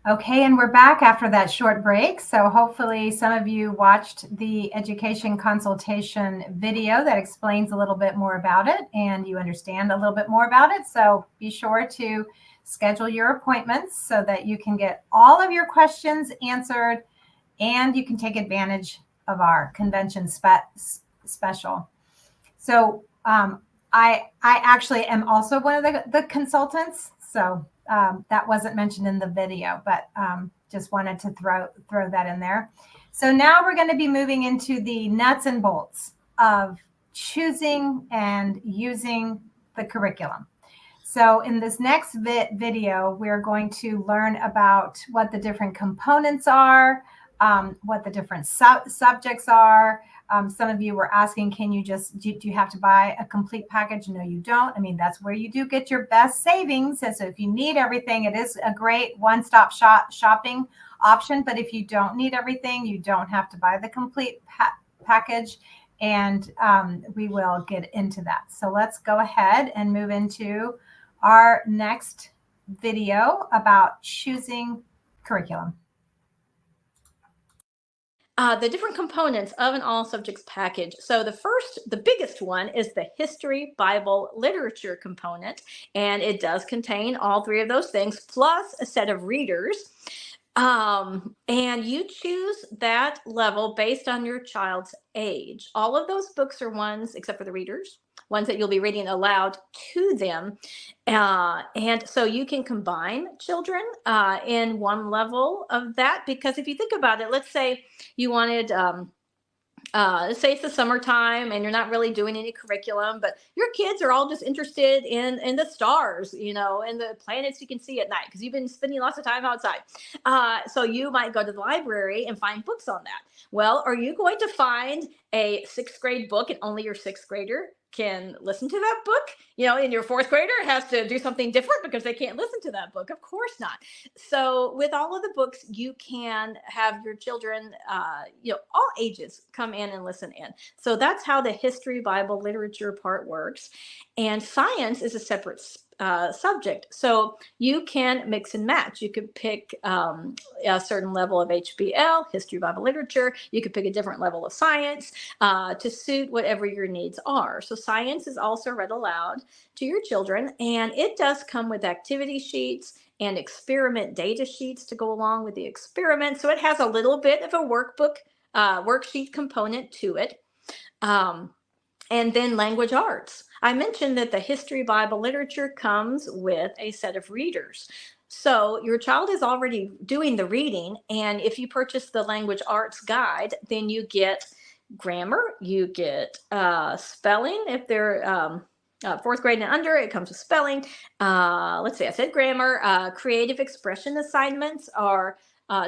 Okay, and we're back after that short break. So hopefully some of you watched the education consultation video that explains a little bit more about it and you understand a little bit more about it. So be sure to schedule your appointments so that you can get all of your questions answered and you can take advantage of our convention special. So I actually am also one of the consultants. So that wasn't mentioned in the video, but just wanted to throw that in there. So now we're going to be moving into the nuts and bolts of choosing and using the curriculum. So in this next video, we're going to learn about what the different components are, what the different subjects are. Some of you were asking, can you just, do you have to buy a complete package? No, you don't. I mean, that's where you do get your best savings. And so if you need everything, it is a great one-stop shopping option. But if you don't need everything, you don't have to buy the complete package. And we will get into that. So let's go ahead and move into our next video about choosing curriculum. The different components of an all subjects package. So the biggest one is the history, Bible, literature component, and it does contain all three of those things plus a set of readers. And you choose that level based on your child's age. All of those books are ones, except for the readers, ones that you'll be reading aloud to them. And so you can combine children in one level of that, because if you think about it, let's say you wanted, say it's the summertime and you're not really doing any curriculum, but your kids are all just interested in the stars, and the planets you can see at night because you've been spending lots of time outside. So you might go to the library and find books on that. Well, are you going to find a sixth grade book and only your sixth grader can listen to that book, and your fourth grader has to do something different because they can't listen to that book? Of course not. So with all of the books, you can have your children, all ages come in and listen in. So that's how the history, Bible, literature part works. And science is a separate subject. So you can mix and match. You could pick a certain level of HBL, history, Bible, literature. You could pick a different level of science to suit whatever your needs are. So science is also read aloud to your children, and it does come with activity sheets and experiment data sheets to go along with the experiment. So it has a little bit of a worksheet component to it. And then language arts. I mentioned that the history, Bible, literature comes with a set of readers. So your child is already doing the reading, and if you purchase the language arts guide, then you get grammar, you get spelling. If they're fourth grade and under, it comes with spelling. Let's see, I said grammar. Creative expression assignments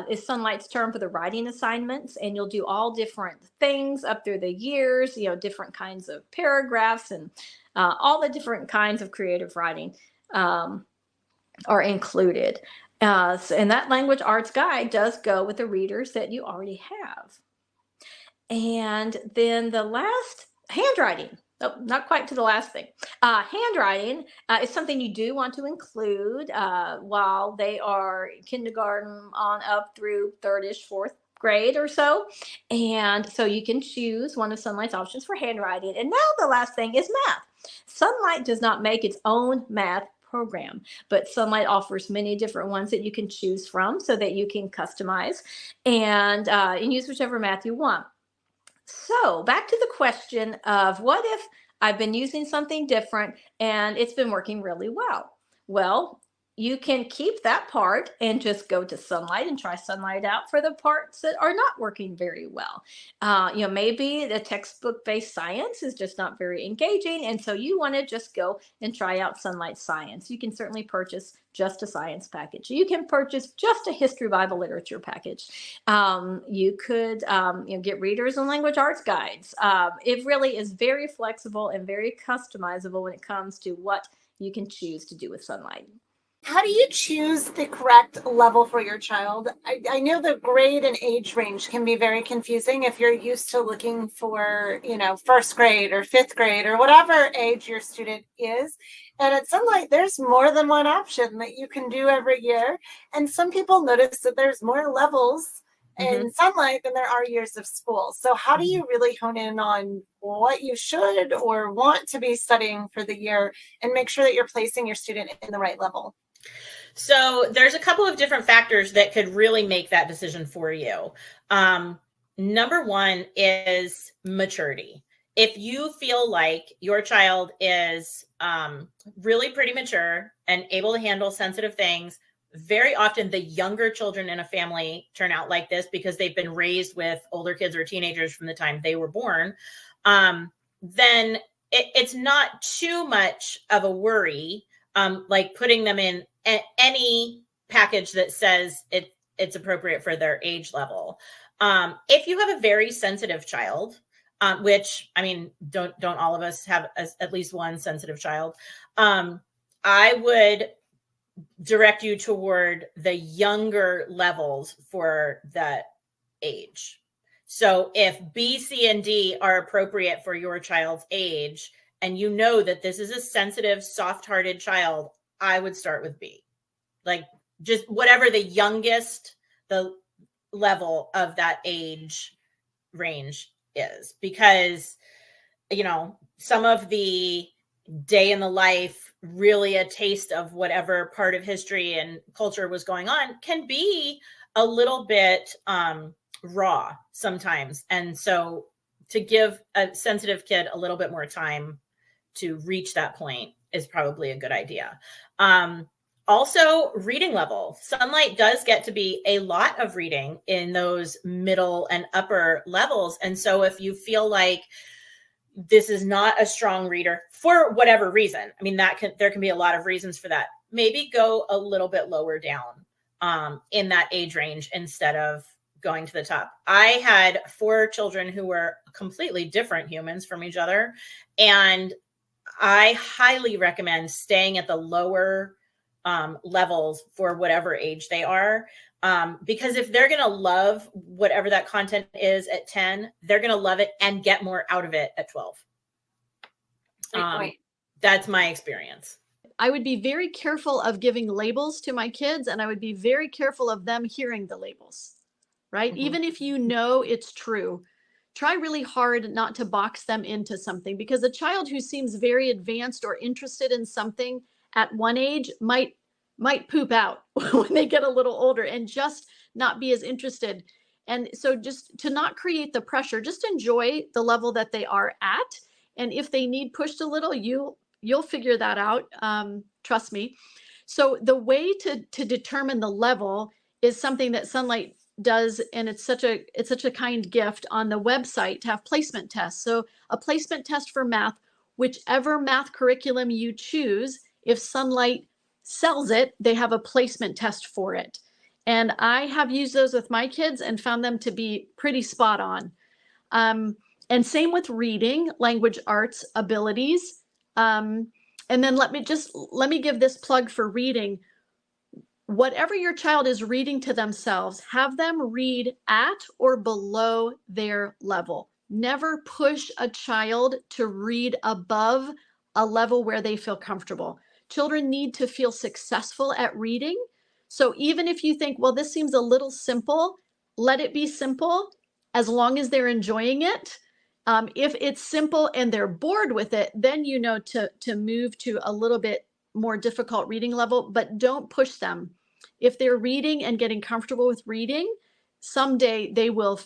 is Sonlight's term for the writing assignments, and you'll do all different things up through the years, different kinds of paragraphs and all the different kinds of creative writing are included. And that language arts guide does go with the readers that you already have. And then the last, handwriting. Oh, not quite to the last thing. Handwriting is something you do want to include while they are kindergarten on up through third-ish, fourth grade or so. And so you can choose one of Sonlight's options for handwriting. And now the last thing is math. Sonlight does not make its own math program, but Sonlight offers many different ones that you can choose from so that you can customize and use whichever math you want. So back to the question of what if I've been using something different and it's been working really well? Well, you can keep that part and just go to Sonlight and try Sonlight out for the parts that are not working very well. Maybe the textbook-based science is just not very engaging, and so you want to just go and try out Sonlight Science. You can certainly purchase just a science package. You can purchase just a history, Bible, literature package. You could get readers and language arts guides. It really is very flexible and very customizable when it comes to what you can choose to do with Sonlight. How do you choose the correct level for your child? I know the grade and age range can be very confusing if you're used to looking for, first grade or fifth grade or whatever age your student is. And at Sonlight, there's more than one option that you can do every year. And some people notice that there's more levels in Sonlight than there are years of school. So how do you really hone in on what you should or want to be studying for the year and make sure that you're placing your student in the right level? So there's a couple of different factors that could really make that decision for you. Number one is maturity. If you feel like your child is really pretty mature and able to handle sensitive things, very often the younger children in a family turn out like this because they've been raised with older kids or teenagers from the time they were born. Then it's not too much of a worry, like putting them in any package that says it's appropriate for their age level. If you have a very sensitive child, which, I mean, don't all of us have at least one sensitive child, I would direct you toward the younger levels for that age. So if B, C, and D are appropriate for your child's age, and you know that this is a sensitive, soft-hearted child, I would start with B. Like, just whatever the youngest, the level of that age range is. Because, some of the day in the life, really a taste of whatever part of history and culture was going on, can be a little bit raw sometimes. And so to give a sensitive kid a little bit more time to reach that point is probably a good idea. Also, reading level. Sonlight does get to be a lot of reading in those middle and upper levels. And so if you feel like this is not a strong reader for whatever reason, I mean, there can be a lot of reasons for that. Maybe go a little bit lower down in that age range instead of going to the top. I had 4 children who were completely different humans from each other. And I highly recommend staying at the lower levels for whatever age they are. Because if they're going to love whatever that content is at 10, they're going to love it and get more out of it at 12. That's my experience. I would be very careful of giving labels to my kids, and I would be very careful of them hearing the labels, right? Mm-hmm. Even if you know it's true, try really hard not to box them into something, because a child who seems very advanced or interested in something at one age might poop out when they get a little older and just not be as interested. And so just to not create the pressure, just enjoy the level that they are at. And if they need pushed a little, you'll figure that out. Trust me. So the way to determine the level is something that Sonlight does, and it's such a kind gift on the website to have placement tests. So a placement test for math, whichever math curriculum you choose, if Sonlight sells it, they have a placement test for it. And I have used those with my kids and found them to be pretty spot on. And same with reading, language arts abilities. And then let me give this plug for reading. Whatever your child is reading to themselves, have them read at or below their level. Never push a child to read above a level where they feel comfortable. Children need to feel successful at reading. So even if you think, well, this seems a little simple, let it be simple as long as they're enjoying it. If it's simple and they're bored with it, then to move to a little bit more difficult reading level, but don't push them. If they're reading and getting comfortable with reading, someday they will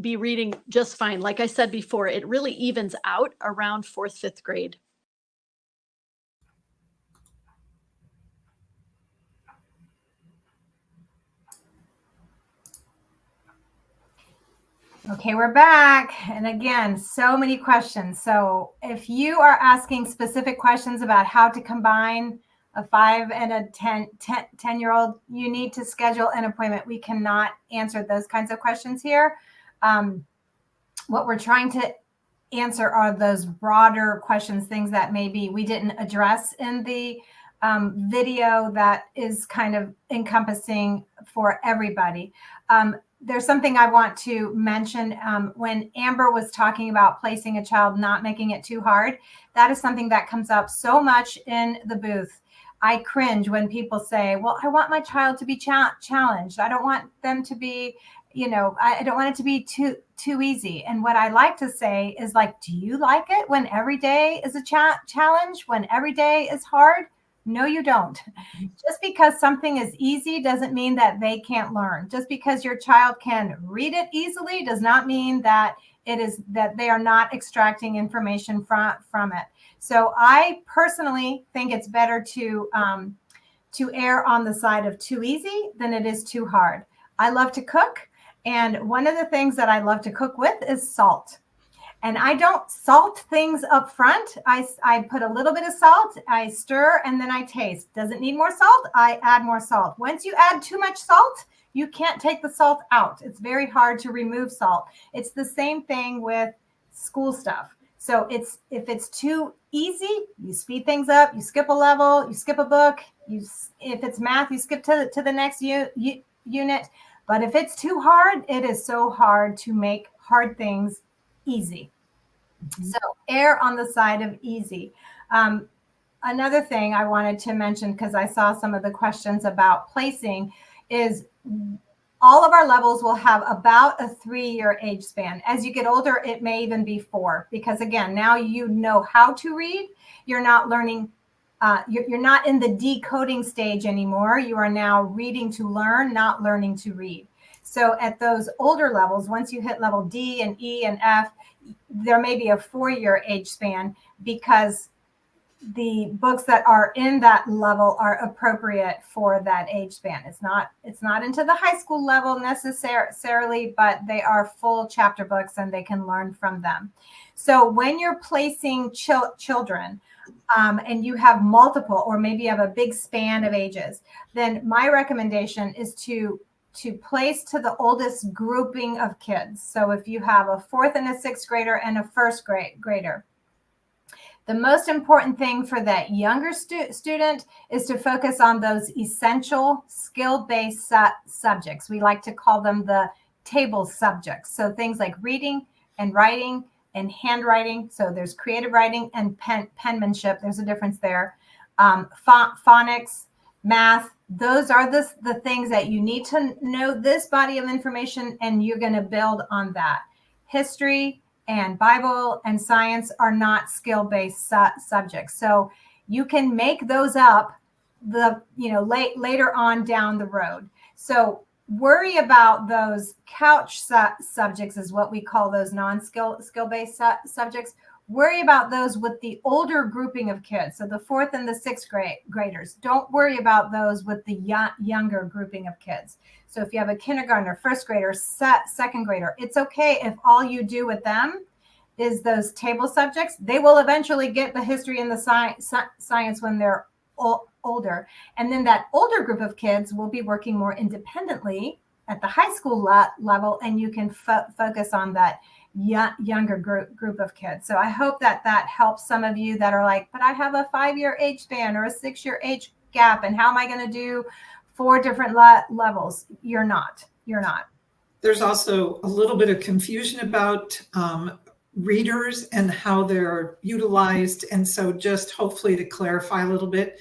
be reading just fine. Like I said before, it really evens out around 4th, 5th grade. Okay, we're back. And again, so many questions. So if you are asking specific questions about how to combine a 5 and a 10-year-old, you need to schedule an appointment. We cannot answer those kinds of questions here. What we're trying to answer are those broader questions, things that maybe we didn't address in the video that is kind of encompassing for everybody. There's something I want to mention. When Amber was talking about placing a child, not making it too hard, that is something that comes up so much in the booth. I cringe when people say, well, I want my child to be challenged. I don't want them to be, I don't want it to be too easy. And what I like to say is, like, do you like it when every day is a challenge, when every day is hard? No, you don't. Just because something is easy doesn't mean that they can't learn. Just because your child can read it easily does not mean that they are not extracting information from it. So I personally think it's better to err on the side of too easy than it is too hard. I love to cook, and one of the things that I love to cook with is salt. And I don't salt things up front. I put a little bit of salt, I stir, and then I taste. Does it need more salt? I add more salt. Once you add too much salt, you can't take the salt out. It's very hard to remove salt. It's the same thing with school stuff. So if it's too easy, you speed things up, you skip a level, you skip a book. If it's math, you skip to the next unit. But if it's too hard, it is so hard to make hard things easy. So err on the side of easy. Another thing I wanted to mention, because I saw some of the questions about placing, is all of our levels will have about a 3-year age span. As you get older, it may even be 4, because again, now you know how to read. You're not learning. You're not in the decoding stage anymore. You are now reading to learn, not learning to read. So at those older levels, once you hit level D and E and F, there may be a 4-year age span, because the books that are in that level are appropriate for that age span. It's not into the high school level necessarily, but they are full chapter books and they can learn from them. So when you're placing children, and you have multiple, or maybe you have a big span of ages, then my recommendation is to place to the oldest grouping of kids. So if you have a 4th and a 6th grader and a 1st grader, the most important thing for that younger student is to focus on those essential skill-based subjects. We like to call them the table subjects. So things like reading and writing and handwriting. So there's creative writing and penmanship. There's a difference there. Phonics, math. Those are the things that you need to know this body of information, and you're going to build on that. History and Bible and science are not skill-based subjects. So you can make those up later on down the road. So worry about those couch subjects, is what we call those non-skill-based subjects. Worry about those with the older grouping of kids. So the 4th and the 6th graders. Don't worry about those with the younger grouping of kids. So if you have a kindergartner, 1st grader, 2nd grader, it's okay if all you do with them is those table subjects. They will eventually get the history and the science when they're older. And then that older group of kids will be working more independently at the high school level, and you can focus on that younger group of kids. So I hope that helps some of you that are like, but I have a 5-year age span or a 6-year age gap, and how am I going to do 4 different levels? You're not. There's also a little bit of confusion about readers and how they're utilized. And so just hopefully to clarify a little bit,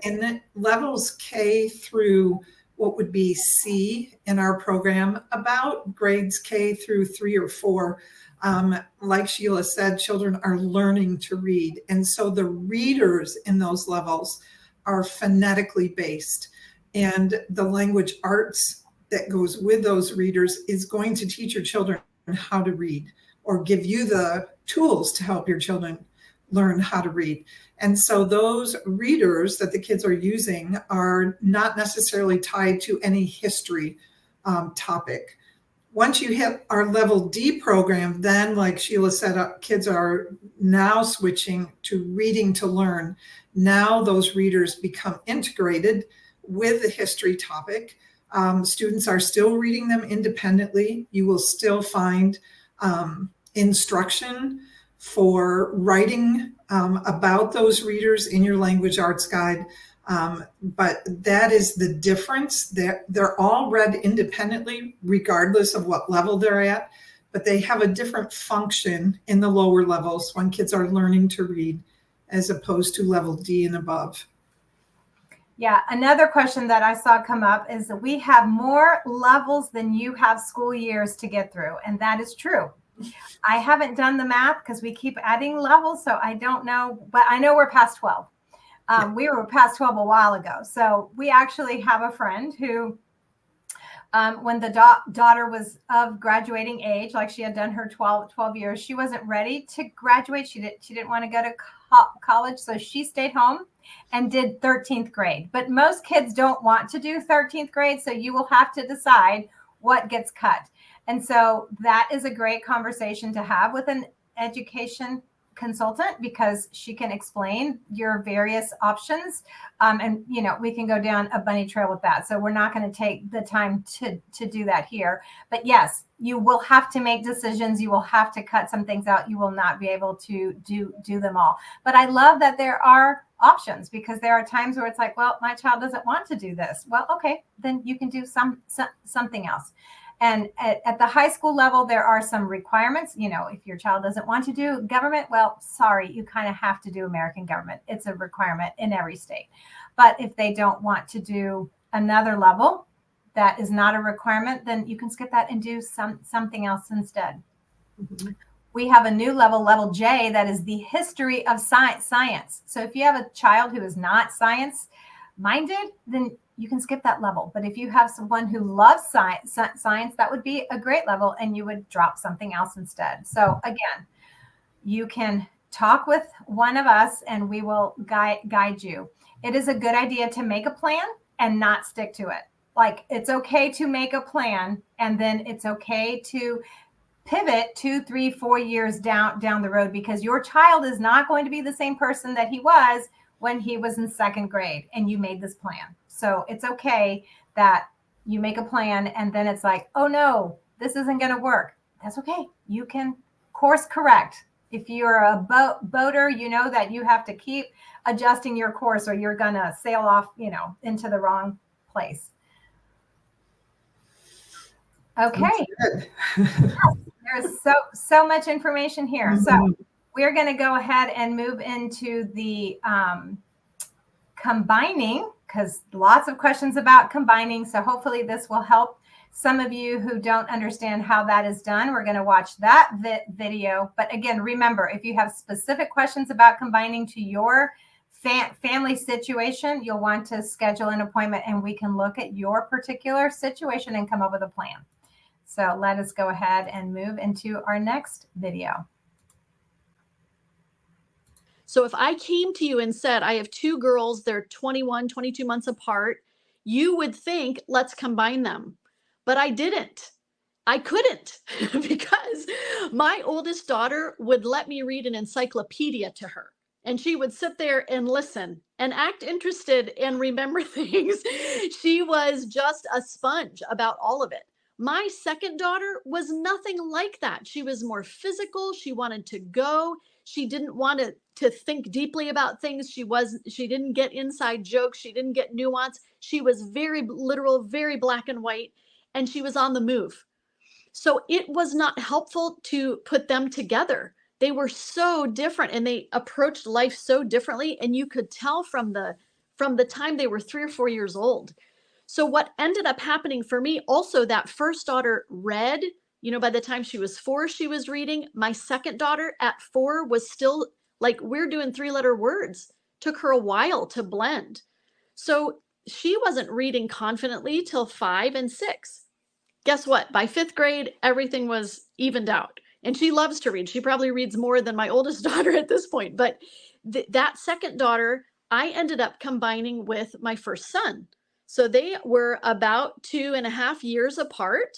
and then levels K through what would be C in our program, about grades K through 3 or 4. Like Sheila said, children are learning to read. And so the readers in those levels are phonetically based. And the language arts that goes with those readers is going to teach your children how to read, or give you the tools to help your children learn how to read. And so those readers that the kids are using are not necessarily tied to any history topic. Once you hit our level D program, then like Sheila said, kids are now switching to reading to learn. Now those readers become integrated with the history topic. Students are still reading them independently. You will still find instruction for writing about those readers in your language arts guide. But that is the difference. They're all read independently, regardless of what level they're at, but they have a different function in the lower levels when kids are learning to read as opposed to level D and above. Yeah, another question that I saw come up is that we have more levels than you have school years to get through, and that is true. I haven't done the math because we keep adding levels, so I don't know, but I know we're past 12. We were past 12 a while ago. So we actually have a friend who, when the daughter was of graduating age, like she had done her 12 years, she wasn't ready to graduate. She didn't want to go to college. So she stayed home and did 13th grade. But most kids don't want to do 13th grade. So you will have to decide what gets cut. And so that is a great conversation to have with an education consultant, because she can explain your various options. And, we can go down a bunny trail with that. So we're not going to take the time to do that here. But yes, you will have to make decisions. You will have to cut some things out. You will not be able to do them all. But I love that there are options, because there are times where it's like, well, my child doesn't want to do this. Well, okay, then you can do something else. And at the high school level, there are some requirements. If your child doesn't want to do government, well, sorry, you kind of have to do American government. It's a requirement in every state. But if they don't want to do another level that is not a requirement, then you can skip that and do something else instead. Mm-hmm. We have a new level J, that is the history of science. So if you have a child who is not science minded, then you can skip that level. But if you have someone who loves science, that would be a great level, and you would drop something else instead. So again, you can talk with one of us and we will guide you. It is a good idea to make a plan and not stick to it. Like, it's okay to make a plan, and then it's okay to pivot 2, 3, 4 years down the road, because your child is not going to be the same person that he was when he was in 2nd grade and you made this plan. So it's okay that you make a plan and then it's like, oh no, this isn't going to work. That's okay. You can course correct. If you're a boater, you know that you have to keep adjusting your course or you're going to sail off, into the wrong place. Okay. There's so much information here. Mm-hmm. So we're going to go ahead and move into the combining, because lots of questions about combining. So hopefully this will help some of you who don't understand how that is done. We're going to watch that video. But again, remember, if you have specific questions about combining to your family situation, you'll want to schedule an appointment and we can look at your particular situation and come up with a plan. So let us go ahead and move into our next video. So if I came to you and said, I have 2 girls, they're 21, 22 months apart, you would think, let's combine them. But I didn't. I couldn't because my oldest daughter would let me read an encyclopedia to her. And she would sit there and listen and act interested and remember things. She was just a sponge about all of it. My second daughter was nothing like that. She was more physical. She wanted to go. She didn't want to think deeply about things. She didn't get inside jokes. She didn't get nuance. She was very literal, very black and white, and she was on the move. So it was not helpful to put them together. They were so different and they approached life so differently. And you could tell from the time they were 3 or 4 years old. So what ended up happening for me, also that first daughter read, by the time she was 4, she was reading. My second daughter at 4 was still like, we're doing 3-letter words. Took her a while to blend. So she wasn't reading confidently till 5 and 6. Guess what? By 5th grade, everything was evened out. And she loves to read. She probably reads more than my oldest daughter at this point. But that second daughter, I ended up combining with my first son. So they were about 2.5 years apart.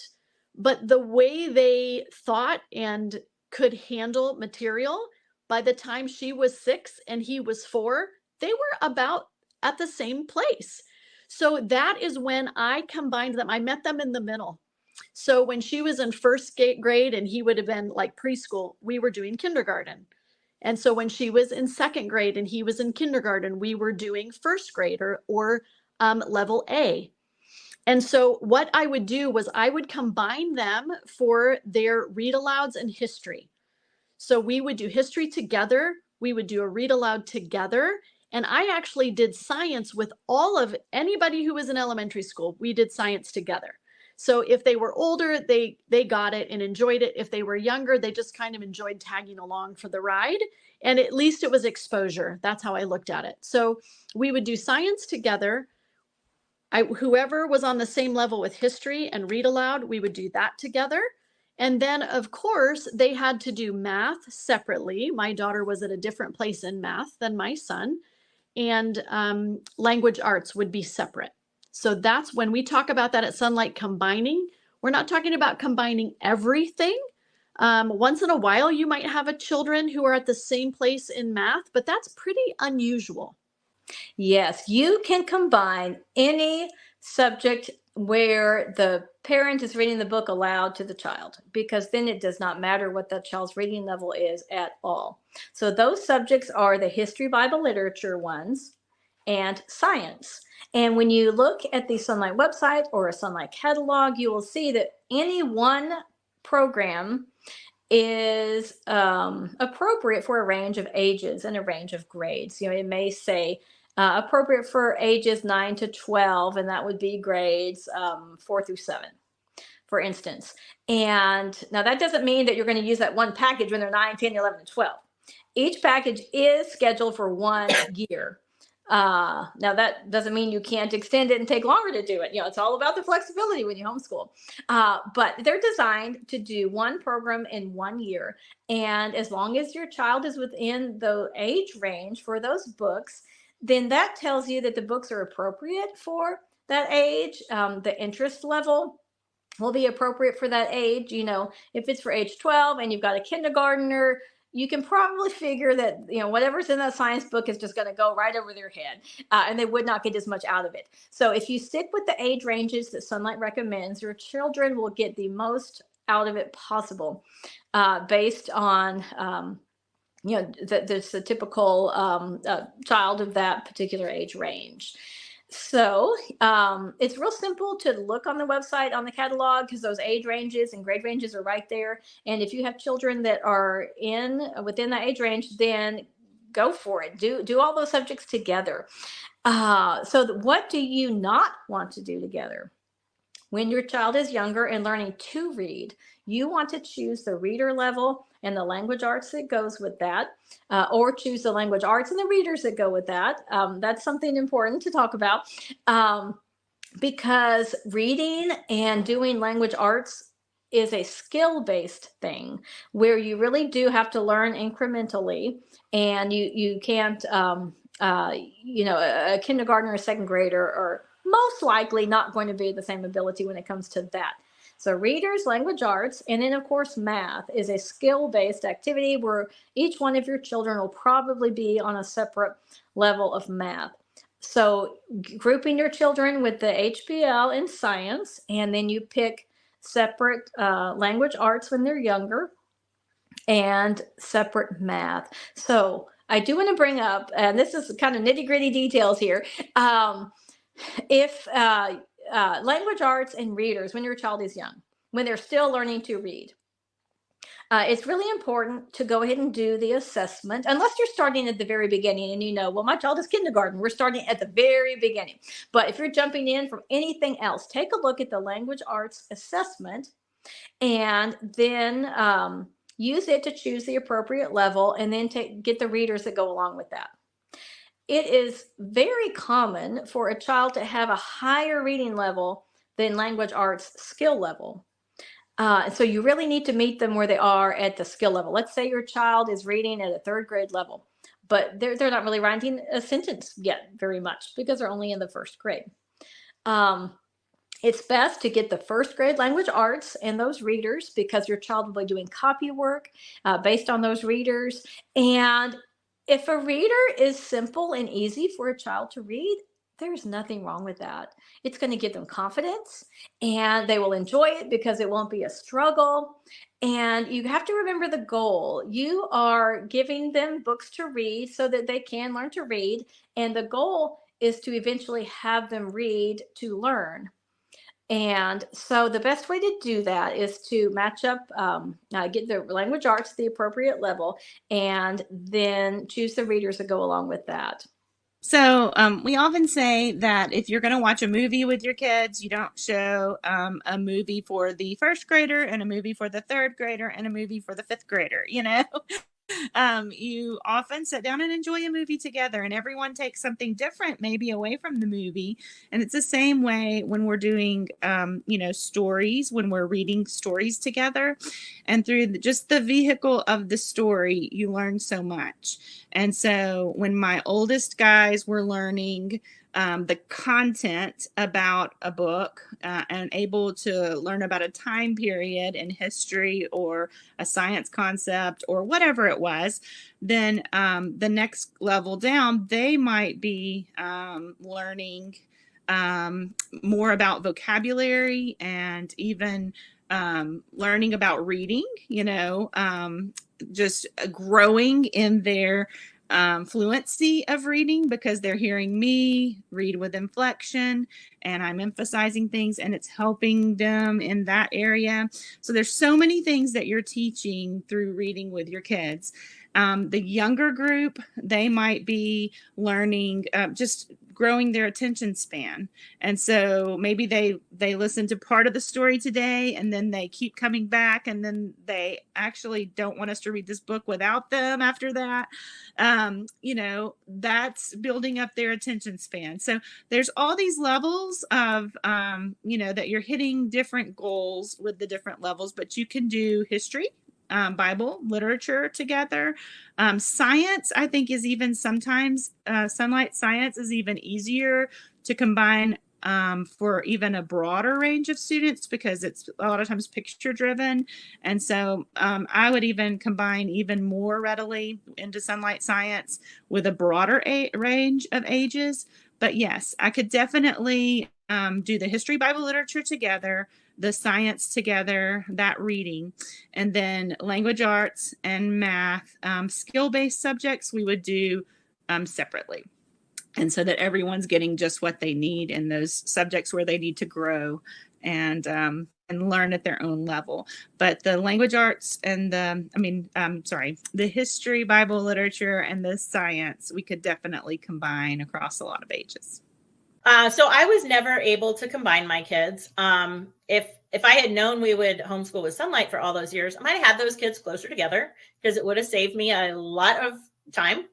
But the way they thought and could handle material, by the time she was 6 and he was 4, they were about at the same place. So that is when I combined them. I met them in the middle. So when she was in 1st grade and he would have been like preschool, we were doing kindergarten. And so when she was in second grade and he was in kindergarten, we were doing first grade or level A. And so what I would do was I would combine them for their read alouds and history. So we would do history together. We would do a read aloud together. And I actually did science with all of anybody who was in elementary school. We did science together. So if they were older, they got it and enjoyed it. If they were younger, they just kind of enjoyed tagging along for the ride. And at least it was exposure. That's how I looked at it. So we would do science together. Whoever was on the same level with history and read aloud, we would do that together. And then, of course, they had to do math separately. My daughter was at a different place in math than my son. And language arts would be separate. So that's when we talk about that at Sonlight combining. We're not talking about combining everything. Once in a while, you might have children who are at the same place in math, but that's pretty unusual. Yes, you can combine any subject where the parent is reading the book aloud to the child, because then it does not matter what that child's reading level is at all. So those subjects are the history, Bible, literature ones, and science. And when you look at the Sonlight website or a Sonlight catalog, you will see that any one program is appropriate for a range of ages and a range of grades. You know, it may say appropriate for ages 9 to 12, and that would be grades 4 through 7, for instance. And now that doesn't mean that you're going to use that one package when they're 9, 10, 11, and 12. Each package is scheduled for 1 year. Now that doesn't mean you can't extend it and take longer to do it. You know, it's all about the flexibility when you homeschool. But they're designed to do one program in 1 year. And as long as your child is within the age range for those books, then that tells you that the books are appropriate for that age. The interest level will be appropriate for that age. You know, if it's for age 12 and you've got a kindergartner, you can probably figure that, you know, whatever's in that science book is just going to go right over their head, and they would not get as much out of it. So if you stick with the age ranges that Sonlight recommends, your children will get the most out of it possible, based on, you know, there's the typical child of that particular age range. So it's real simple to look on the website, on the catalog, because those age ranges and grade ranges are right there. And if you have children that are within that age range, then go for it. Do all those subjects together. So what do you not want to do together? When your child is younger and learning to read, you want to choose the reader level and the language arts that goes with that, or choose the language arts and the readers that go with that. That's something important to talk about, because reading and doing language arts is a skill-based thing where you really do have to learn incrementally, and you can't, you know, a kindergartner or second grader are most likely not going to be the same ability when it comes to that. So readers, language arts, and then of course math is a skill-based activity where each one of your children will probably be on a separate level of math. So grouping your children with the HBL in science, and then you pick separate language arts when they're younger and separate math. So I do want to bring up, and this is kind of nitty-gritty details here, if language arts and readers, when your child is young, when they're still learning to read, it's really important to go ahead and do the assessment, unless you're starting at the very beginning and you know, well, my child is kindergarten, we're starting at the very beginning. But if you're jumping in from anything else, take a look at the language arts assessment and then use it to choose the appropriate level, and then get the readers that go along with that. It is very common for a child to have a higher reading level than language arts skill level. So you really need to meet them where they are at the skill level. Let's say your child is reading at a 3rd grade level, but they're not really writing a sentence yet very much because they're only in the 1st grade. It's best to get the 1st grade language arts and those readers, because your child will be doing copy work based on those readers. And if a reader is simple and easy for a child to read, There's nothing wrong with that. It's going to give them confidence and they will enjoy it because it won't be a struggle. And you have to remember the goal. You are giving them books to read so that they can learn to read. And the goal is to eventually have them read to learn. And so the best way to do that is to match up, get the language arts to the appropriate level, and then choose the readers that go along with that. So we often say that if you're going to watch a movie with your kids, you don't show a movie for the first grader and a movie for the third grader and a movie for the fifth grader, you know? You often sit down and enjoy a movie together, and everyone takes something different maybe away from the movie. And it's the same way when we're doing stories, when we're reading stories together, and through just the vehicle of the story you learn so much. And so when my oldest guys were learning the content about a book and able to learn about a time period in history or a science concept or whatever it was, then the next level down, they might be learning more about vocabulary and even learning about reading, just growing in their fluency of reading because they're hearing me read with inflection and I'm emphasizing things and it's helping them in that area. So there's so many things that you're teaching through reading with your kids. The younger group, they might be learning, just growing their attention span. And so maybe they listen to part of the story today and then they keep coming back and then they actually don't want us to read this book without them after that. That's building up their attention span. So there's all these levels of, that you're hitting different goals with the different levels, but you can do history, Bible, literature together. Science, I think, is even sometimes, Sonlight science is even easier to combine for even a broader range of students because it's a lot of times picture driven. And so I would even combine even more readily into Sonlight science with a broader range of ages. But yes, I could definitely do the history, Bible, literature together, the science together, that reading, and then language arts and math, skill-based subjects we would do separately. And so that everyone's getting just what they need in those subjects where they need to grow and learn at their own level. But the language arts and the history, Bible, literature, and the science, we could definitely combine across a lot of ages. So I was never able to combine my kids. If I had known we would homeschool with Sonlight for all those years, I might have had those kids closer together because it would have saved me a lot of time.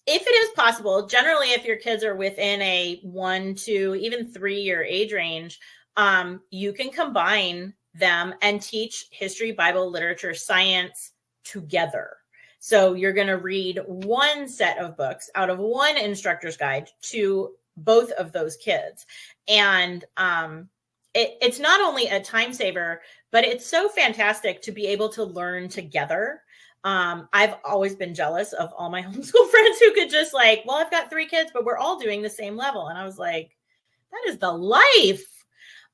If it is possible, generally, if your kids are within a 1, 2, even 3-year age range, you can combine them and teach history, Bible, literature, science together. So you're going to read one set of books out of one instructor's guide to both of those kids. And it's not only a time saver, but it's so fantastic to be able to learn together. I've always been jealous of all my homeschool friends who could just I've got 3 kids, but we're all doing the same level. And I was like, that is the life.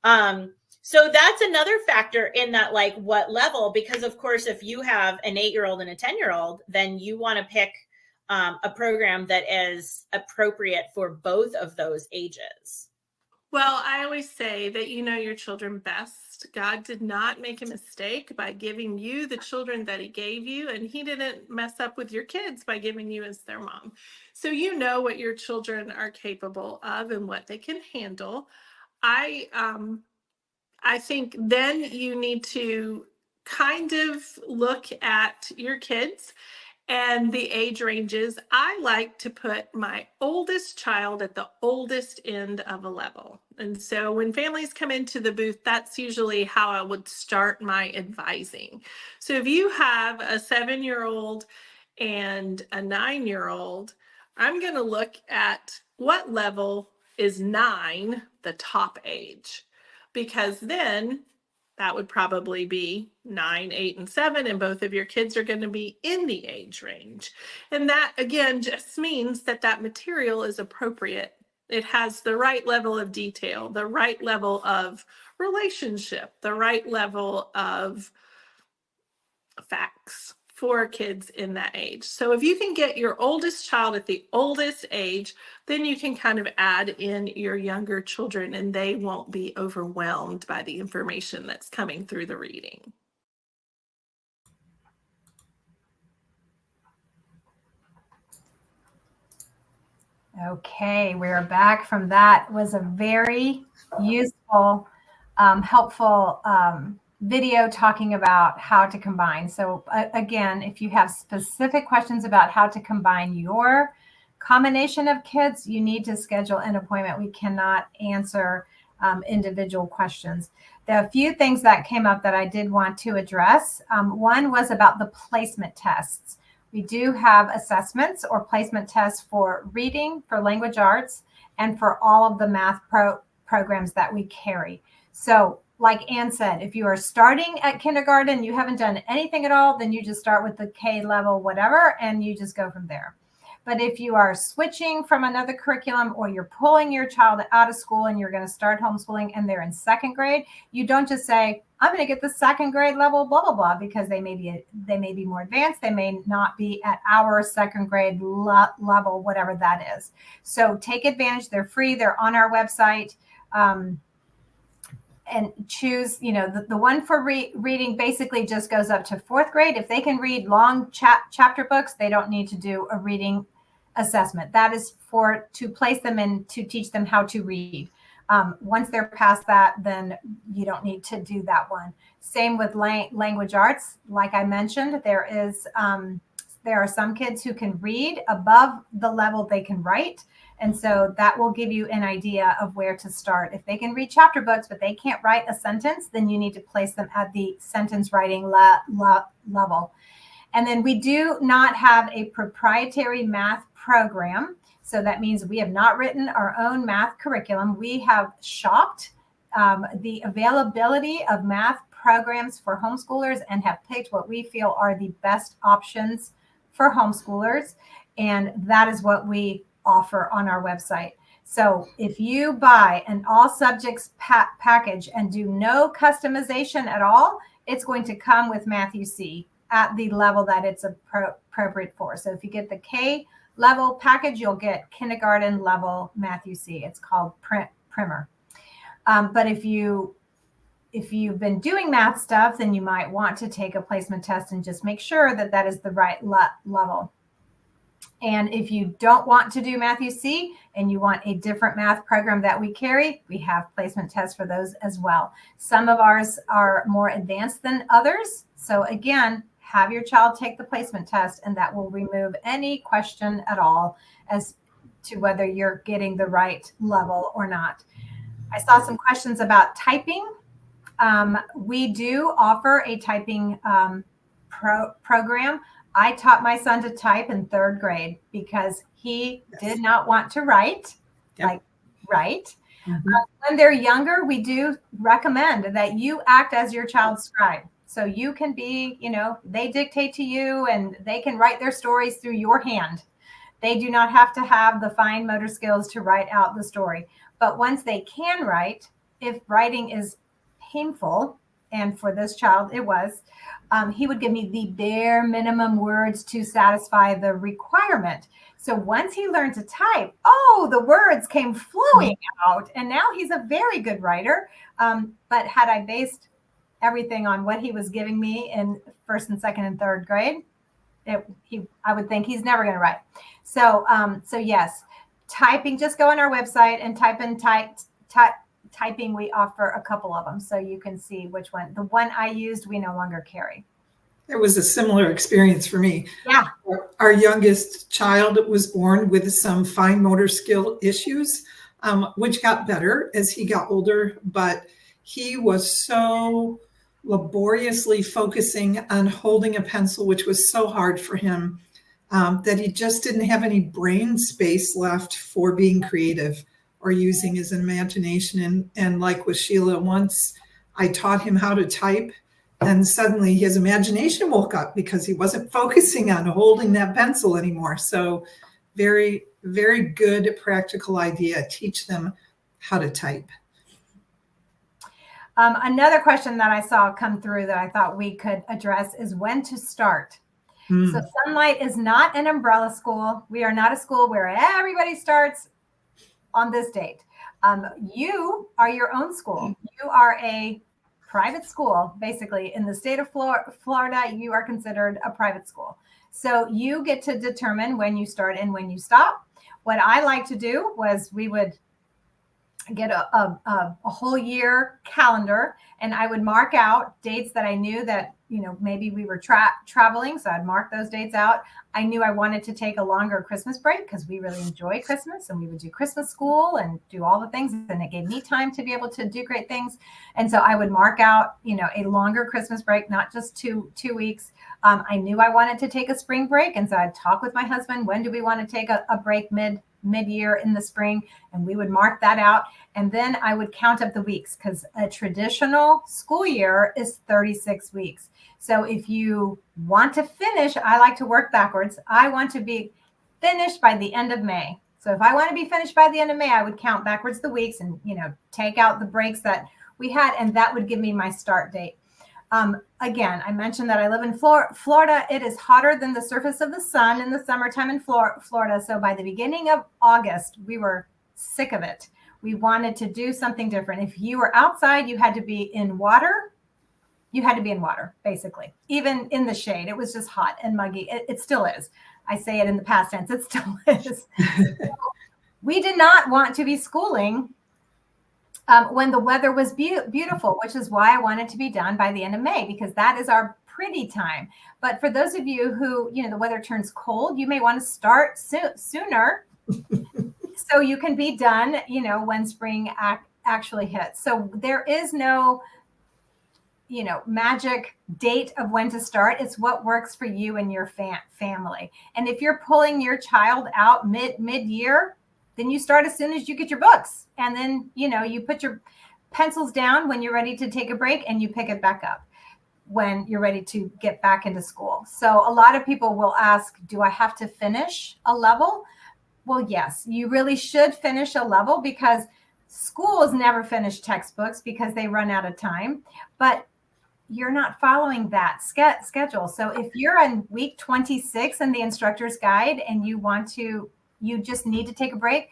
So that's another factor in that, what level, because of course, if you have an 8-year-old and a 10-year-old, then you want to pick a program that is appropriate for both of those ages. Well, I always say that you know your children best. God did not make a mistake by giving you the children that he gave you, and he didn't mess up with your kids by giving you as their mom. So you know what your children are capable of and what they can handle. I think then you need to kind of look at your kids and the age ranges. I like to put my oldest child at the oldest end of a level. And so when families come into the booth, that's usually how I would start my advising. So if you have a 7-year-old and a 9-year-old, I'm going to look at what level is 9, the top age, because then that would probably be 9, 8, and 7, and both of your kids are going to be in the age range. And that, again, just means that that material is appropriate It has the right level of detail, the right level of relationship, the right level of facts for kids in that age. So if you can get your oldest child at the oldest age, then you can kind of add in your younger children and they won't be overwhelmed by the information that's coming through the reading. Okay, we're back from that. It was a very useful, helpful video talking about how to combine. So again, if you have specific questions about how to combine your combination of kids, you need to schedule an appointment. We cannot answer individual questions. There are a few things that came up that I did want to address. One was about the placement tests. We do have assessments or placement tests for reading, for language arts, and for all of the math programs that we carry. So like Anne said, if you are starting at kindergarten, you haven't done anything at all, then you just start with the K level, whatever, and you just go from there. But if you are switching from another curriculum or you're pulling your child out of school and you're going to start homeschooling and they're in second grade, you don't just say, I'm going to get the second grade level, blah, blah, blah, because they may be more advanced. They may not be at our second grade level, whatever that is. So take advantage. They're free. They're on our website. And choose, the one for reading basically just goes up to fourth grade. If they can read long chapter books, they don't need to do a reading assessment. That is to place them in to teach them how to read. Once they're past that, then you don't need to do that one. Same with language arts. Like I mentioned, there are some kids who can read above the level they can write. And so that will give you an idea of where to start. If they can read chapter books, but they can't write a sentence, then you need to place them at the sentence writing level. And then we do not have a proprietary math program. So that means we have not written our own math curriculum. We have shopped the availability of math programs for homeschoolers and have picked what we feel are the best options for homeschoolers. And that is what we offer on our website. So if you buy an all subjects package and do no customization at all, it's going to come with MathUC at the level that it's appropriate for. So if you get the K level package, you'll get kindergarten level MathUC. It's called Primer. But if you've been doing math stuff, then you might want to take a placement test and just make sure that that is the right level. And if you don't want to do MathUC and you want a different math program that we carry, we have placement tests for those as well. Some of ours are more advanced than others. So again, have your child take the placement test, and that will remove any question at all as to whether you're getting the right level or not. I saw some questions about typing. We do offer a typing program. I taught my son to type in third grade because he did not want to write, write. Mm-hmm. When they're younger, we do recommend that you act as your child's scribe. So you can be, they dictate to you and they can write their stories through your hand. They do not have to have the fine motor skills to write out the story. But once they can write, if writing is painful, and for this child it was, he would give me the bare minimum words to satisfy the requirement. So once he learned to type, the words came flowing out, and now he's a very good writer. But had I based everything on what he was giving me in first and second and third grade, I would think he's never going to write. So yes, typing, just go on our website and type in typing. We offer a couple of them, so you can see which one. The one I used, we no longer carry. It was a similar experience for me. Yeah. Our youngest child was born with some fine motor skill issues, which got better as he got older, but he was so laboriously focusing on holding a pencil, which was so hard for him, that he just didn't have any brain space left for being creative or using his imagination. And like with Sheila, once I taught him how to type, and suddenly his imagination woke up because he wasn't focusing on holding that pencil anymore. So very, very good practical idea. Teach them how to type. Another question that I saw come through that I thought we could address is when to start. So Sonlight is not an umbrella school. We are not a school where everybody starts on this date. You are your own school. You are a private school, basically. In the state of Florida, you are considered a private school. So you get to determine when you start and when you stop. What I like to do was we would get a whole year calendar, and I would mark out dates that I knew that, maybe we were traveling. So I'd mark those dates out. I knew I wanted to take a longer Christmas break because we really enjoy Christmas, and we would do Christmas school and do all the things. And it gave me time to be able to do great things. And so I would mark out, a longer Christmas break, not just two weeks. I knew I wanted to take a spring break. And so I'd talk with my husband, when do we want to take a break mid-year in the spring? And we would mark that out. And then I would count up the weeks, because a traditional school year is 36 weeks. So if you want to finish, I like to work backwards. I want to be finished by the end of May. So if I want to be finished by the end of May, I would count backwards the weeks and, take out the breaks that we had, and that would give me my start date. Again, I mentioned that I live in Florida. It is hotter than the surface of the sun in the summertime in Florida. So by the beginning of August, we were sick of it. We wanted to do something different. If you were outside, you had to be in water. You had to be in water, basically, even in the shade. It was just hot and muggy. It still is. I say it in the past tense. It still is. We did not want to be schooling when the weather was beautiful, which is why I wanted to be done by the end of May, because that is our pretty time. But for those of you who, the weather turns cold, you may want to start sooner so you can be done, when spring actually hits. So there is no, magic date of when to start. It's what works for you and your family. And if you're pulling your child out mid-year, then you start as soon as you get your books. And then, you put your pencils down when you're ready to take a break, and you pick it back up when you're ready to get back into school. So a lot of people will ask, do I have to finish a level? Well, yes, you really should finish a level, because schools never finish textbooks because they run out of time. But you're not following that schedule. So if you're on week 26 in the instructor's guide and you just need to take a break,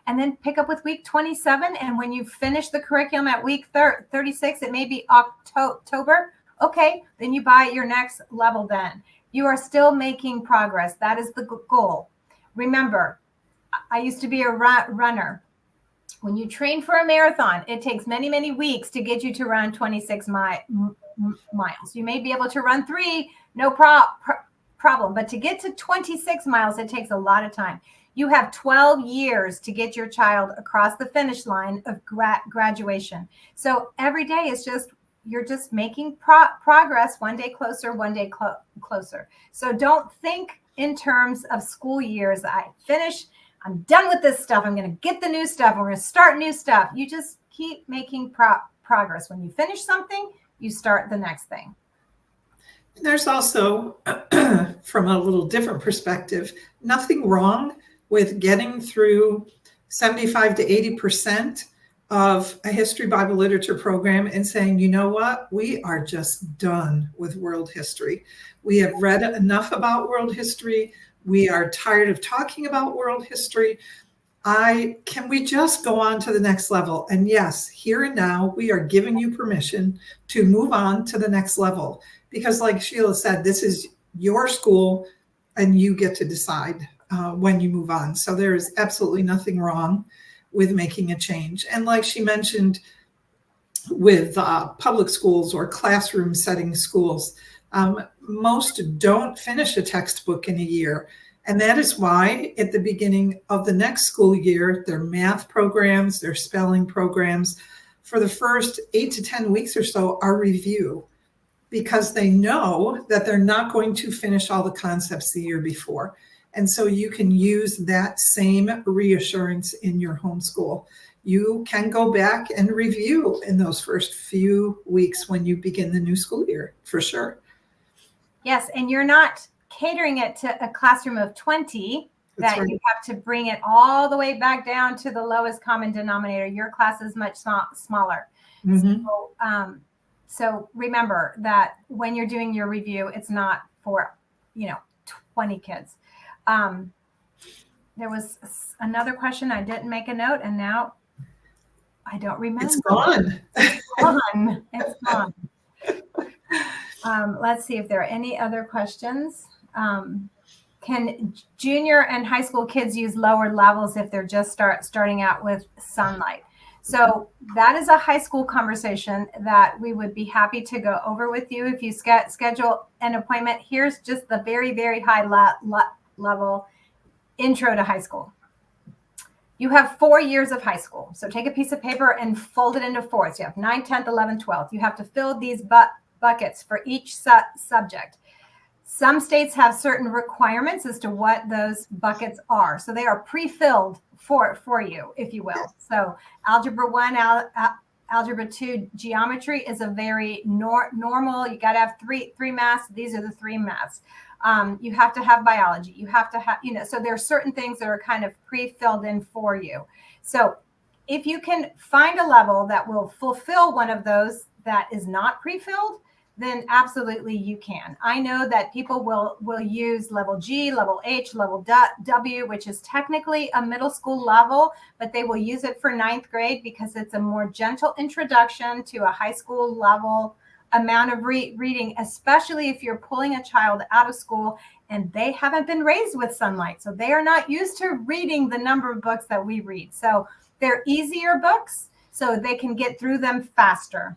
and then pick up with week 27. And when you finish the curriculum at week 36, it may be October. Okay, then you buy your next level then. You are still making progress. That is the goal. Remember, I used to be a runner. When you train for a marathon, it takes many, many weeks to get you to run 26 miles. You may be able to run 3, no problem. But to get to 26 miles, it takes a lot of time. You have 12 years to get your child across the finish line of graduation. So every day is you're just making progress, one day closer, one day closer. So don't think in terms of school years. I finish, I'm done with this stuff. I'm going to get the new stuff. We're going to start new stuff. You just keep making progress. When you finish something, you start the next thing. There's also, from a little different perspective, nothing wrong with getting through 75 to 80% of a history Bible literature program and saying, you know what, we are just done with world history. We have read enough about world history. We are tired of talking about world history. Can we just go on to the next level? And yes, here and now, we are giving you permission to move on to the next level. Because like Sheila said, this is your school and you get to decide when you move on. So there is absolutely nothing wrong with making a change. And like she mentioned, with public schools or classroom setting schools, most don't finish a textbook in a year. And that is why at the beginning of the next school year, their math programs, their spelling programs, for the first 8 to 10 weeks or so are review, because they know that they're not going to finish all the concepts the year before. And so you can use that same reassurance in your homeschool. You can go back and review in those first few weeks when you begin the new school year, for sure. Yes, and you're not catering it to a classroom of 20 that right. you have to bring it all the way back down to the lowest common denominator. Your class is much smaller. Mhm. So remember that when you're doing your review, it's not for, 20 kids. There was another question. I didn't make a note, and now I don't remember. It's gone. It's gone. It's gone. Let's see if there are any other questions. Can junior and high school kids use lower levels if they're just starting out with Sonlight? So that is a high school conversation that we would be happy to go over with you if you schedule an appointment. Here's just the very, very high level intro to high school. You have 4 years of high school. So take a piece of paper and fold it into fourths. You have 9th, 10th, 11th, 12th. You have to fill these buckets for each subject. Some states have certain requirements as to what those buckets are. So they are pre-filled for you, if you will. So algebra 1, algebra 2, geometry is a very normal. You got to have three maths. These are the 3 maths. You have to have biology. You have to have, so there are certain things that are kind of pre-filled in for you. So if you can find a level that will fulfill one of those that is not pre-filled, then absolutely you can. I know that people will use level G, level H, level W, which is technically a middle school level, but they will use it for 9th grade because it's a more gentle introduction to a high school level amount of reading, especially if you're pulling a child out of school and they haven't been raised with Sonlight. So they are not used to reading the number of books that we read. So they're easier books, so they can get through them faster.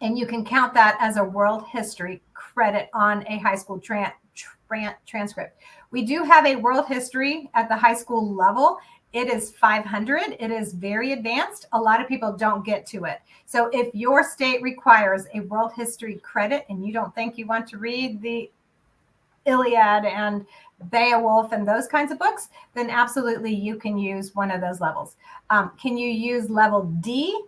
And you can count that as a world history credit on a high school transcript. We do have a world history at the high school level. It is 500. It is very advanced. A lot of people don't get to it. So if your state requires a world history credit and you don't think you want to read the Iliad and Beowulf and those kinds of books, then absolutely you can use one of those levels. Can you use level D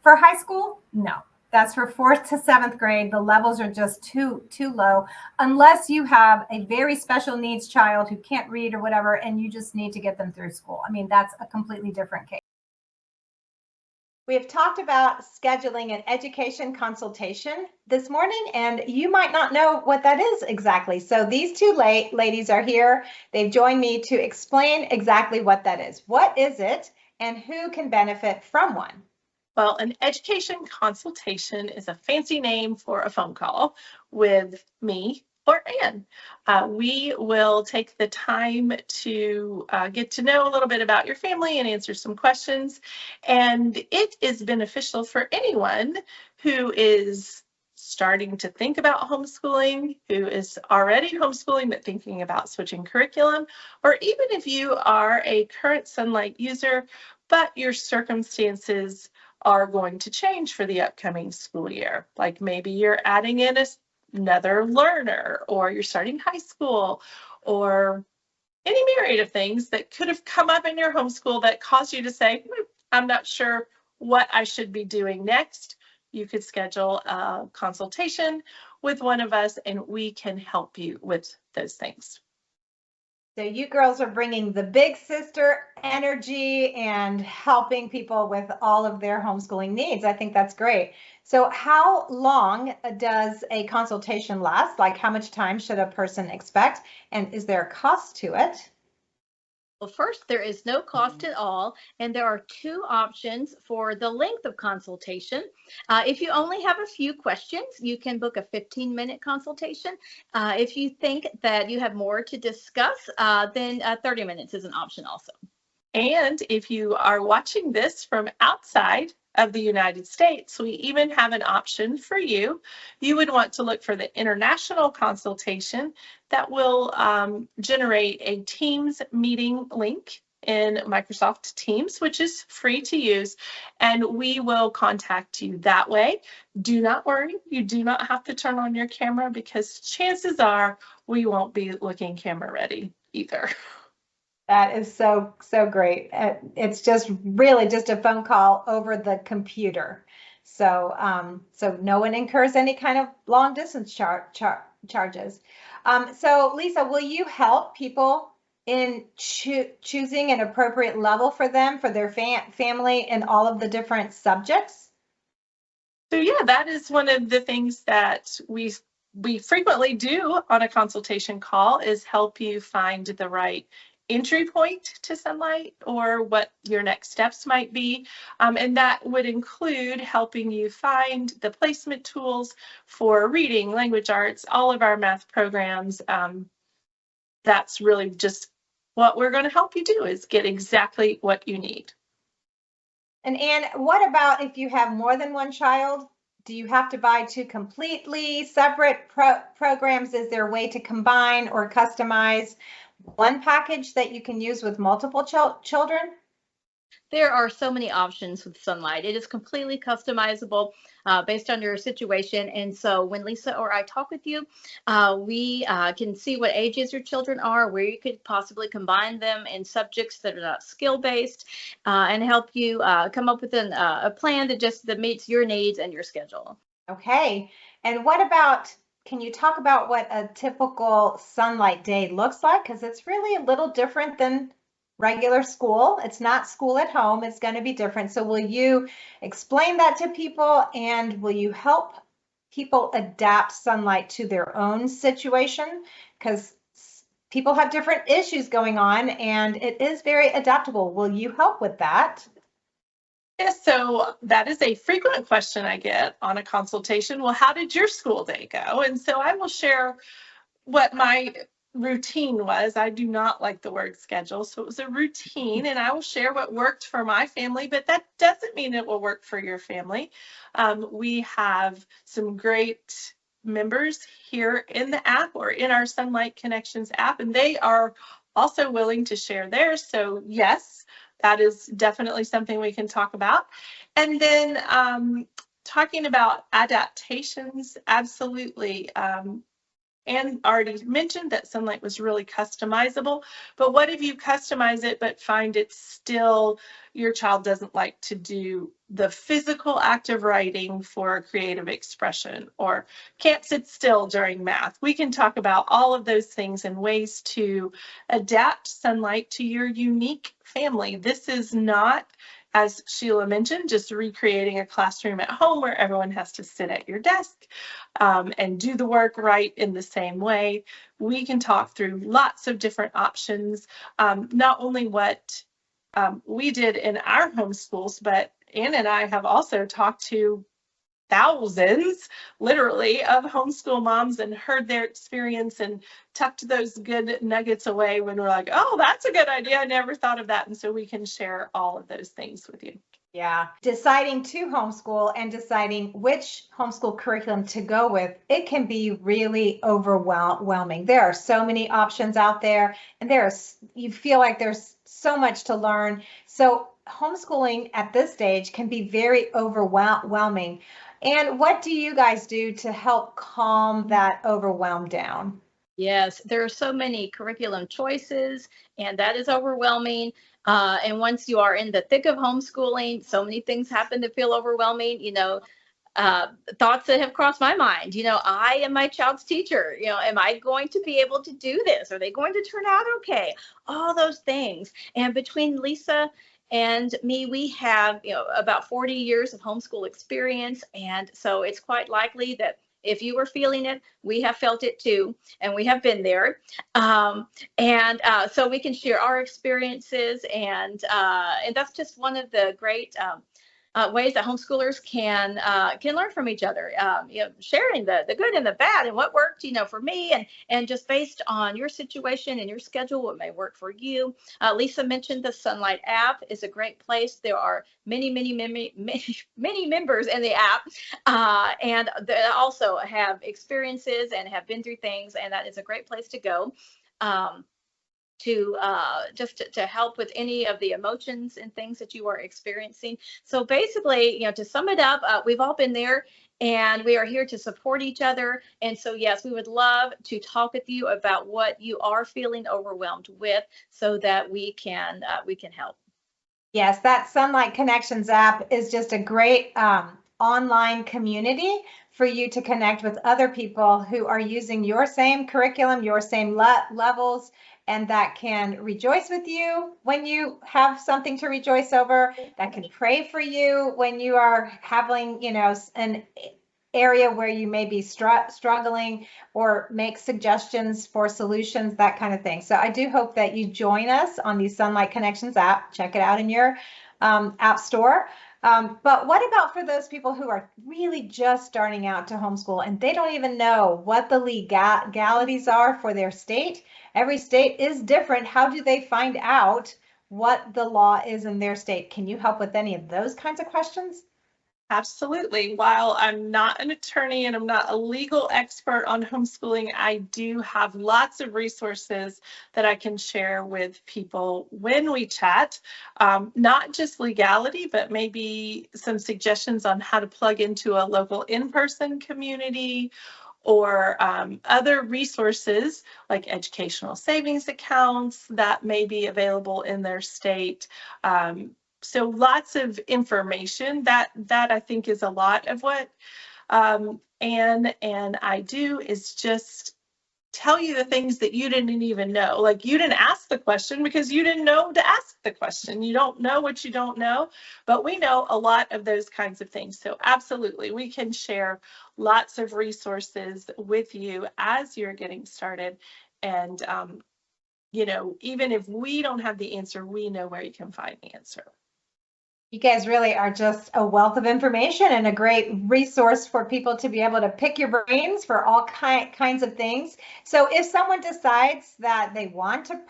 for high school? No. That's for 4th to 7th grade. The levels are just too low, unless you have a very special needs child who can't read or whatever, and you just need to get them through school. I mean, that's a completely different case. We have talked about scheduling an education consultation this morning, and you might not know what that is exactly. So these two ladies are here. They've joined me to explain exactly what that is. What is it, and who can benefit from one? Well, an education consultation is a fancy name for a phone call with me or Ann. We will take the time to get to know a little bit about your family and answer some questions. And it is beneficial for anyone who is starting to think about homeschooling, who is already homeschooling but thinking about switching curriculum, or even if you are a current Sonlight user, but your circumstances are going to change for the upcoming school year. Like maybe you're adding in another learner, or you're starting high school, or any myriad of things that could have come up in your homeschool that caused you to say, I'm not sure what I should be doing next. You could schedule a consultation with one of us and we can help you with those things. So you girls are bringing the big sister energy and helping people with all of their homeschooling needs. I think that's great. So how long does a consultation last? Like how much time should a person expect? And is there a cost to it? Well, first, there is no cost at all, and there are 2 options for the length of consultation. If you only have a few questions, you can book a 15-minute consultation. If you think that you have more to discuss, then 30 minutes is an option also. And if you are watching this from outside of the United States, we even have an option for you. You would want to look for the international consultation that will generate a Teams meeting link in Microsoft Teams, which is free to use, and we will contact you that way. Do not worry, you do not have to turn on your camera because chances are we won't be looking camera ready either. That is so great. It's just really just a phone call over the computer. So no one incurs any kind of long distance charges. So Lisa, will you help people in choosing an appropriate level for them, for their family, and all of the different subjects? So yeah, that is one of the things that we frequently do on a consultation call, is help you find the right entry point to Sonlight, or what your next steps might be. And that would include helping you find the placement tools for reading, language arts, all of our math programs. That's really just what we're going to help you do, is get exactly what you need. And Anne, what about if you have more than one child? Do you have to buy two completely separate programs? Is there a way to combine or customize one package that you can use with multiple children? There are so many options with Sonlight. It is completely customizable based on your situation. And so when Lisa or I talk with you, we can see what ages your children are, where you could possibly combine them in subjects that are not skill-based, and help you come up with a plan that meets your needs and your schedule. Okay. And what about, can you talk about what a typical Sonlight day looks like? Because it's really a little different than regular school. It's not school at home. It's going to be different. So will you explain that to people, and will you help people adapt Sonlight to their own situation? Because people have different issues going on, and it is very adaptable. Will you help with that? Yes, so that is a frequent question I get on a consultation. Well, how did your school day go? And so I will share what my routine was. I do not like the word schedule, so it was a routine, and I will share what worked for my family, but that doesn't mean it will work for your family. We have some great members here in the app, or in our Sonlight Connections app, and they are also willing to share theirs. So yes, that is definitely something we can talk about. And then talking about adaptations, absolutely. Anne already mentioned that Sonlight was really customizable, but what if you customize it but find it still, your child doesn't like to do the physical act of writing for creative expression, or can't sit still during math? We can talk about all of those things and ways to adapt Sonlight to your unique family. This is not, as Sheila mentioned, just recreating a classroom at home where everyone has to sit at your desk and do the work right in the same way. We can talk through lots of different options, not only what we did in our homeschools, but Anne and I have also talked to thousands, literally, of homeschool moms and heard their experience and tucked those good nuggets away when we're like, oh, that's a good idea. I never thought of that. And so we can share all of those things with you. Yeah, deciding to homeschool and deciding which homeschool curriculum to go with, it can be really overwhelming. There are so many options out there, and you feel like there's so much to learn. So homeschooling at this stage can be very overwhelming. And what do you guys do to help calm that overwhelm down? Yes, there are so many curriculum choices, and that is overwhelming. And once you are in the thick of homeschooling, so many things happen to feel overwhelming. Thoughts that have crossed my mind. I am my child's teacher. Am I going to be able to do this? Are they going to turn out okay? All those things. And between Lisa and me, we have about 40 years of homeschool experience, and so it's quite likely that if you were feeling it, we have felt it too, and we have been there. So we can share our experiences, and that's just one of the great ways that homeschoolers can learn from each other. Sharing the good and the bad, and what worked, for me, and just based on your situation and your schedule, what may work for you. Lisa mentioned the Sonlight app is a great place. There are many members in the app, and they also have experiences and have been through things, and that is a great place to go. To help with any of the emotions and things that you are experiencing. So basically, to sum it up, we've all been there, and we are here to support each other. And so, yes, we would love to talk with you about what you are feeling overwhelmed with, so that we can help. Yes, that Sonlight Connections app is just a great online community for you to connect with other people who are using your same curriculum, your same levels, and that can rejoice with you when you have something to rejoice over, that can pray for you when you are having, an area where you may be struggling, or make suggestions for solutions, that kind of thing. So I do hope that you join us on the Sonlight Connections app. Check it out in your app store. But what about for those people who are really just starting out to homeschool and they don't even know what the legalities are for their state? Every state is different. How do they find out what the law is in their state? Can you help with any of those kinds of questions? Absolutely. While I'm not an attorney and I'm not a legal expert on homeschooling, I do have lots of resources that I can share with people when we chat. Not just legality, but maybe some suggestions on how to plug into a local in-person community, or other resources like educational savings accounts that may be available in their state. So lots of information that I think is a lot of what Anne and I do is just tell you the things that you didn't even know. Like, you didn't ask the question because you didn't know to ask the question. You don't know what you don't know, but we know a lot of those kinds of things. So absolutely, we can share lots of resources with you as you're getting started. And, even if we don't have the answer, we know where you can find the answer. You guys really are just a wealth of information and a great resource for people to be able to pick your brains for all kinds of things. So if someone decides that they want to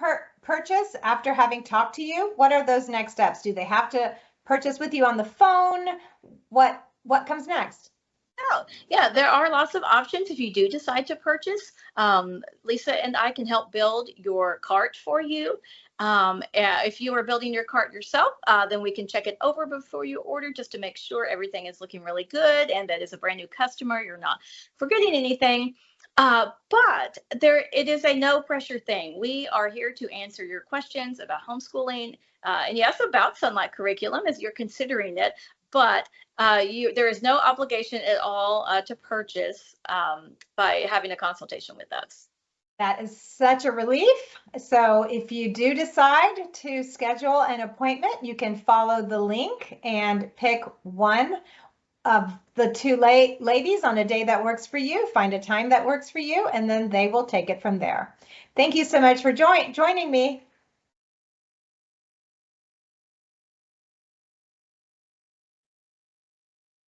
purchase after having talked to you, what are those next steps? Do they have to purchase with you on the phone? What comes next? Oh, yeah, there are lots of options if you do decide to purchase. Lisa and I can help build your cart for you. If you are building your cart yourself, then we can check it over before you order just to make sure everything is looking really good and that as a brand new customer, you're not forgetting anything. But it is a no pressure thing. We are here to answer your questions about homeschooling, and yes, about Sonlight curriculum as you're considering it. But there is no obligation at all to purchase by having a consultation with us. That is such a relief. So if you do decide to schedule an appointment, you can follow the link and pick one of the two ladies on a day that works for you, find a time that works for you, and then they will take it from there. Thank you so much for joining me.